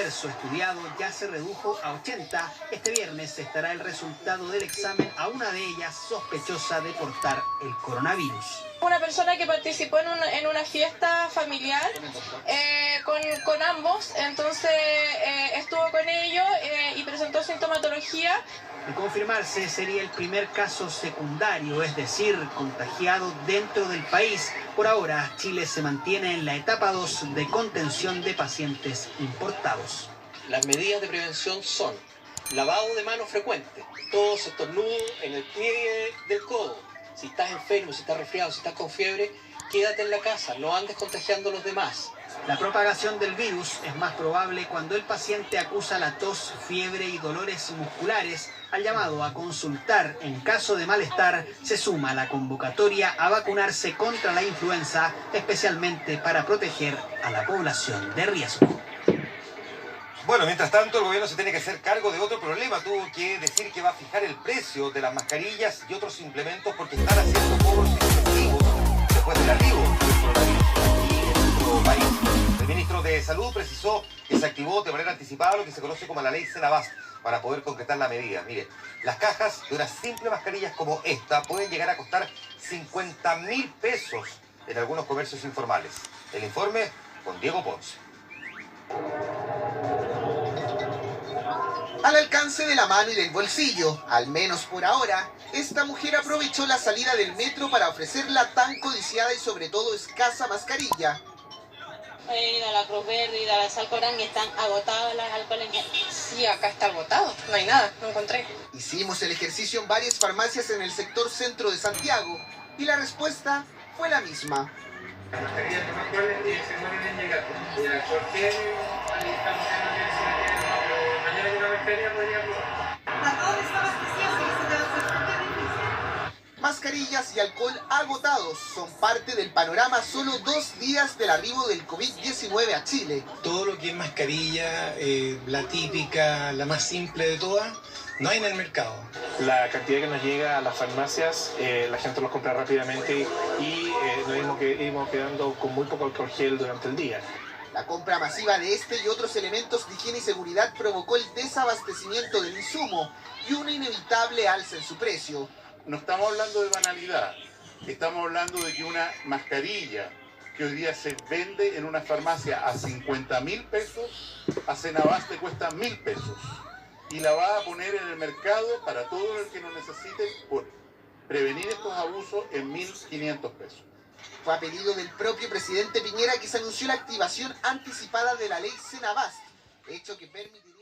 esfuerzo estudiado ya se redujo a 80. Este viernes estará el resultado del examen a una de ellas sospechosa de portar el coronavirus. Una persona que participó en una fiesta familiar con ambos, entonces estuvo con ellos y presentó sintomatología. De confirmarse, sería el primer caso secundario, es decir, contagiado dentro del país. Por ahora, Chile se mantiene en la etapa 2 de contención de pacientes importados. Las medidas de prevención son lavado de manos frecuente, tos, estornudo en el pliegue del codo. Si estás enfermo, si estás resfriado, si estás con fiebre, quédate en la casa, no andes contagiando a los demás. La propagación del virus es más probable cuando el paciente acusa la tos, fiebre y dolores musculares. Al llamado a consultar en caso de malestar se suma la convocatoria a vacunarse contra la influenza, especialmente para proteger a la población de riesgo. Bueno, mientras tanto, el gobierno se tiene que hacer cargo de otro problema. Tuvo que decir que va a fijar el precio de las mascarillas y otros implementos porque están haciendo cobros excesivos después del arribo del coronavirus aquí en nuestro país. El ministro de Salud precisó que se activó de manera anticipada lo que se conoce como la ley Senabast para poder concretar la medida. Mire, las cajas de unas simples mascarillas como esta pueden llegar a costar 50.000 pesos en algunos comercios informales. El informe con Diego Ponce. Al alcance de la mano y del bolsillo, al menos por ahora, esta mujer aprovechó la salida del metro para ofrecer la tan codiciada y sobre todo escasa mascarilla. He ido a la Cruz Verde, he ido a la Salcorán y están agotadas las alcohol en gel. Sí, acá está agotado, no hay nada, no encontré. Hicimos el ejercicio en varias farmacias en el sector centro de Santiago y la respuesta fue la misma. Las mascarillas son actuales y se mueren en llegar. ¿Por qué estamos en la mañana de una mascarilla podría probar? Para todos está abastecido, y eso te va a ser súper difícil. Mascarillas y alcohol agotados son parte del panorama solo 2 días del arribo del COVID-19 a Chile. Todo lo que es mascarilla, la típica, la más simple de todas, no hay en el mercado. La cantidad que nos llega a las farmacias, la gente los compra rápidamente y nos íbamos quedando con muy poco alcohol gel durante el día. La compra masiva de este y otros elementos de higiene y seguridad provocó el desabastecimiento del insumo y una inevitable alza en su precio. No estamos hablando de banalidad, estamos hablando de que una mascarilla que hoy día se vende en una farmacia a 50.000 pesos, a Senabast le cuesta 1.000 pesos. Y la va a poner en el mercado para todo el que lo necesite por prevenir estos abusos en 1.500 pesos. Fue a pedido del propio presidente Piñera que se anunció la activación anticipada de la ley Senabast, hecho que permitirá